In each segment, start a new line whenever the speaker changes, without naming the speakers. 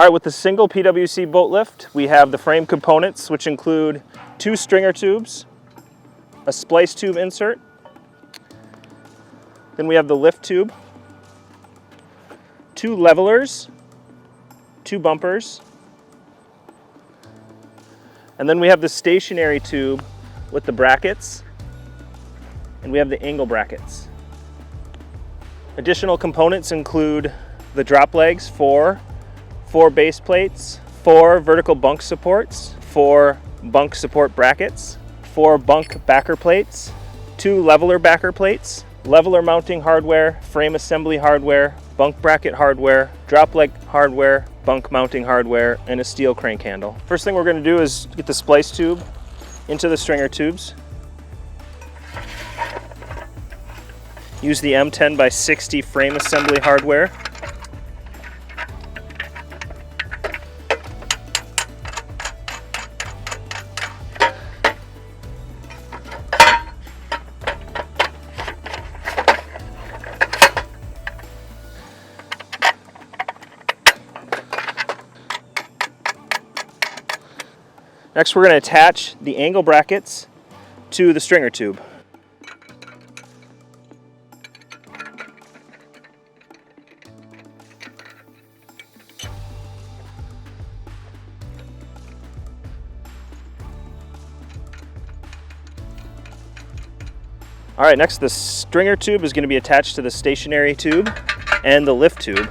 All right, with the single PWC boat lift, we have the frame components, which include 2 stringer tubes, a splice tube insert, then we have the lift tube, 2 levelers, 2 bumpers, and then we have the stationary tube with the brackets, and we have the angle brackets. Additional components include the drop legs for 4 base plates, 4 vertical bunk supports, 4 bunk support brackets, 4 bunk backer plates, 2 leveler backer plates, leveler mounting hardware, frame assembly hardware, bunk bracket hardware, drop leg hardware, bunk mounting hardware, and a steel crank handle. First thing we're going to do is get the splice tube into the stringer tubes. Use the M10x60 frame assembly hardware. Next, we're going to attach the angle brackets to the stringer tube. All right, next the stringer tube is going to be attached to the stationary tube and the lift tube.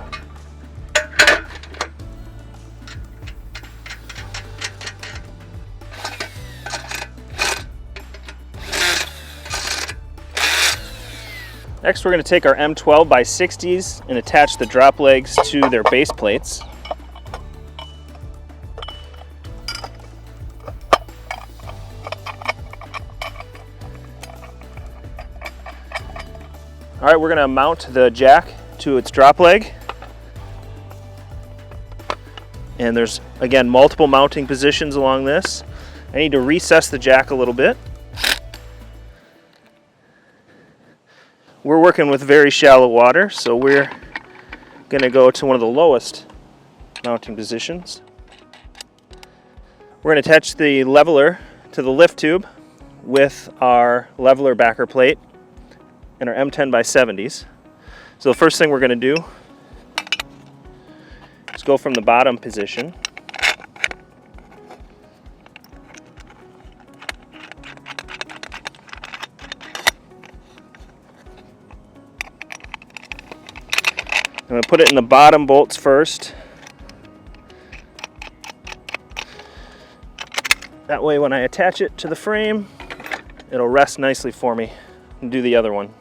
Next, we're going to take our M12x60s and attach the drop legs to their base plates. All right, we're going to mount the jack to its drop leg. And there's, again, multiple mounting positions along this. I need to recess the jack a little bit. We're working with very shallow water, so we're going to go to one of the lowest mounting positions. We're going to attach the leveler to the lift tube with our leveler backer plate and our M10x70s. So the first thing we're going to do is go from the bottom position. I'm going to put it in the bottom bolts first. That way when I attach it to the frame, it'll rest nicely for me. And do the other one.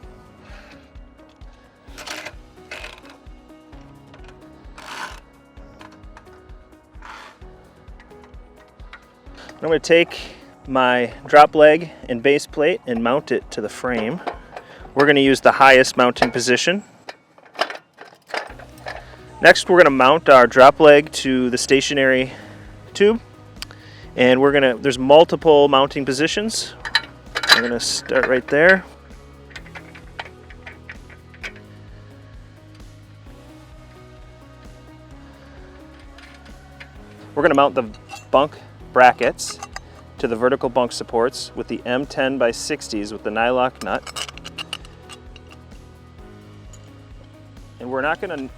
I'm going to take my drop leg and base plate and mount it to the frame. We're going to use the highest mounting position. Next, we're going to mount our drop leg to the stationary tube, and there's multiple mounting positions. We're going to start right there. We're going to mount the bunk brackets to the vertical bunk supports with the M10x60s with the nylock nut. And we're not going to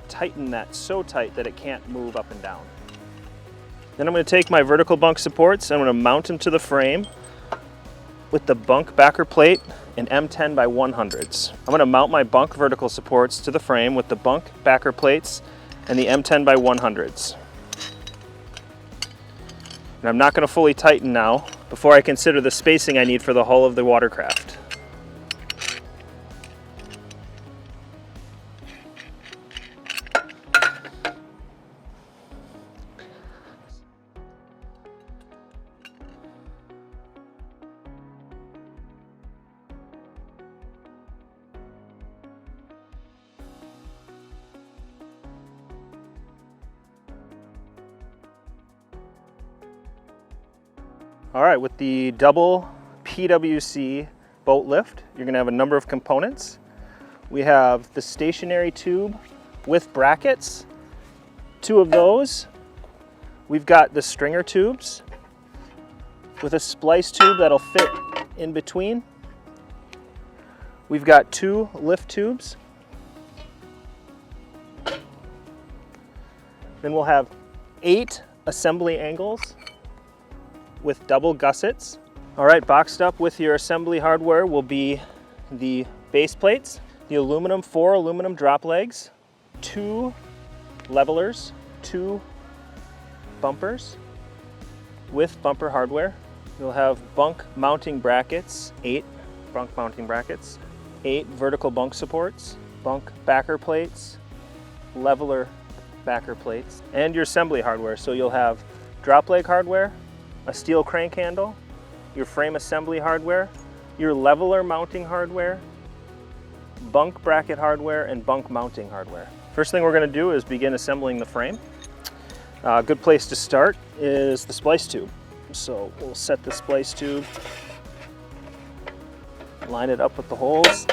tighten that so tight that it can't move up and down. Then I'm going to take my vertical bunk supports and I'm going to mount them to the frame with the bunk backer plate and M10x100s. I'm going to mount my bunk vertical supports to the frame with the bunk backer plates and the M10x100s. And I'm not going to fully tighten now before I consider the spacing I need for the hull of the Watercraft. All right, with the double PWC boat lift, you're going to have a number of components. We have the stationary tube with brackets 2 of those. We've got the stringer tubes with a splice tube that'll fit in between. We've got 2 lift tubes. Then we'll have 8 assembly angles with double gussets. All right, boxed up with your assembly hardware will be the base plates, the aluminum, 4 aluminum drop legs, 2 levelers, 2 bumpers with bumper hardware. You'll have bunk mounting brackets, 8 bunk mounting brackets, 8 vertical bunk supports, bunk backer plates, leveler backer plates, and your assembly hardware. So you'll have drop leg hardware, a steel crank handle, your frame assembly hardware, your leveler mounting hardware, bunk bracket hardware, and bunk mounting hardware. First thing we're going to do is begin assembling the frame. A good place to start is the splice tube. So we'll set the splice tube, line it up with the holes.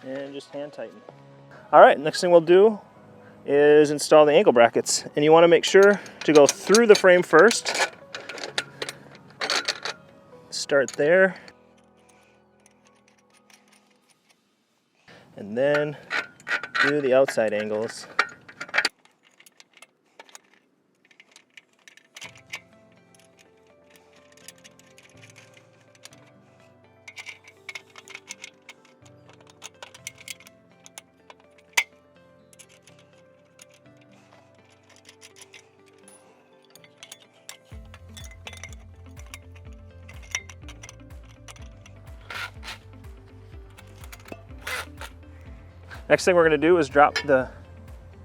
And just hand tighten. All right, next thing we'll do is install the ankle brackets. And you want to make sure to go through the frame first. Start there. And then do the outside angles. Next thing we're going to do is drop the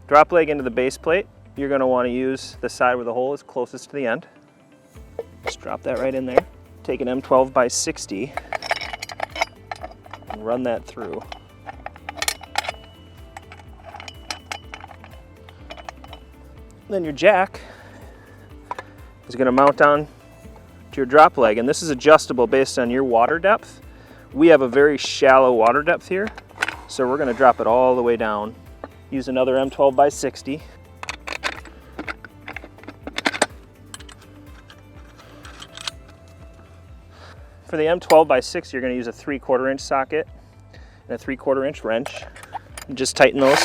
drop leg into the base plate. You're going to want to use the side where the hole is closest to the end. Just drop that right in there. Take an M12 by 60 and run that through. Then your jack is going to mount on to your drop leg, and this is adjustable based on your water depth. We have a very shallow water depth here, so we're going to drop it all the way down. Use another M12 by 60. For the M12 by 60, you're going to use a 3/4 inch socket and a 3/4 inch wrench. And just tighten those.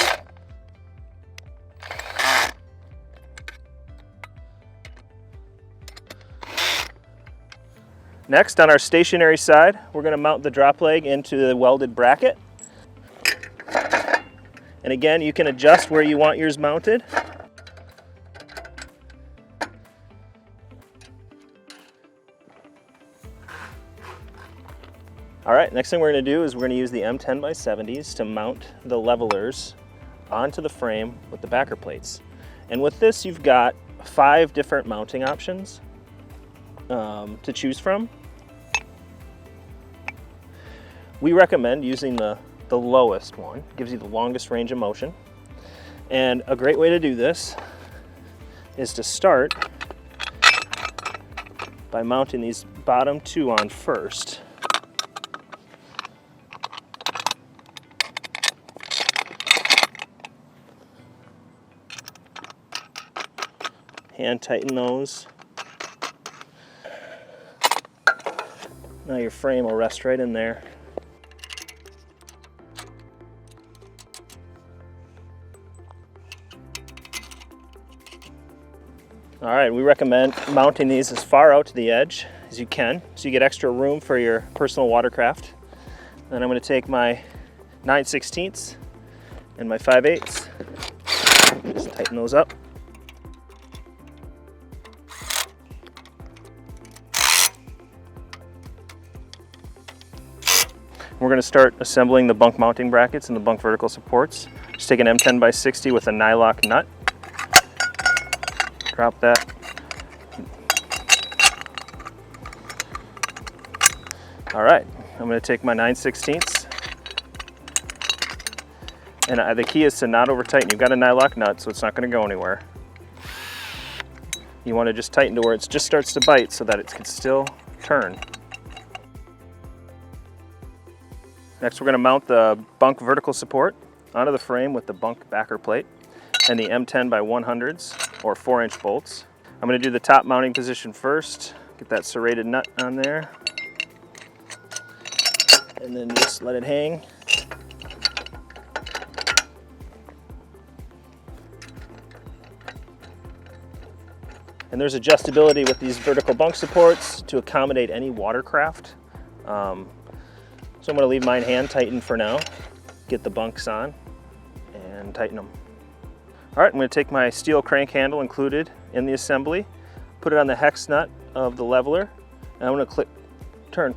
Next, on our stationary side, we're going to mount the drop leg into the welded bracket. And again, you can adjust where you want yours mounted. All right, next thing we're going to do is we're going to use the M10 by 70s to mount the levelers onto the frame with the backer plates. And with this, you've got 5 different mounting options to choose from. We recommend using the lowest one. Gives you the longest range of motion. And a great way to do this is to start by mounting these bottom 2 on first. Hand tighten those. Now your frame will rest right in there. All right, we recommend mounting these as far out to the edge as you can, so you get extra room for your personal watercraft. Then I'm going to take my 9/16 and my 5/8, just tighten those up. We're going to start assembling the bunk mounting brackets and the bunk vertical supports. Just take an M10 by 60 with a nylock nut. Drop that. All right, I'm going to take my 9/16 And the key is to not over tighten. You've got a nylock nut, so it's not going to go anywhere. You want to just tighten to where it just starts to bite so that it can still turn. Next, we're going to mount the Bunk vertical support onto the frame with the Bunk backer plate and the M10 by 100s or 4-inch bolts. I'm going to do the top mounting position first. Get that serrated nut on there. And then just let it hang. And there's adjustability with these vertical bunk supports to accommodate any watercraft. So I'm going to leave mine hand tightened for now, get the bunks on, and tighten them. All right, I'm going to take my steel crank handle included in the assembly, put it on the hex nut of the leveler, and I'm going to turn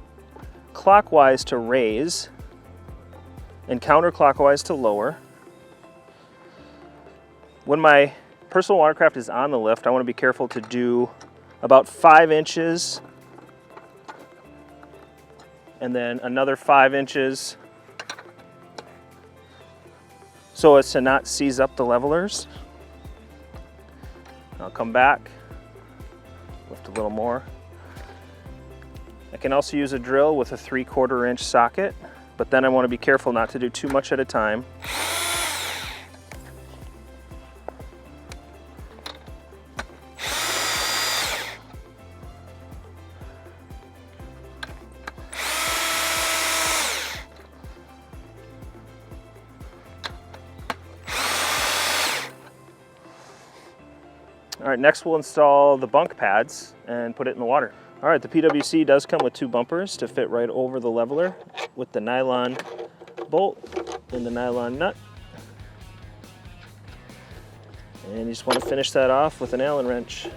clockwise to raise and counterclockwise to lower. When my personal watercraft is on the lift, I want to be careful to do about 5 inches and then another 5 inches so as to not seize up the levelers. I'll come back, lift a little more. I can also use a drill with a 3/4 inch socket, but then I want to be careful not to do too much at a time. All right, next we'll install the bunk pads and put it in the water. All right, the PWC does come with 2 bumpers to fit right over the leveler with the nylon bolt and the nylon nut. And you just want to finish that off with an Allen wrench.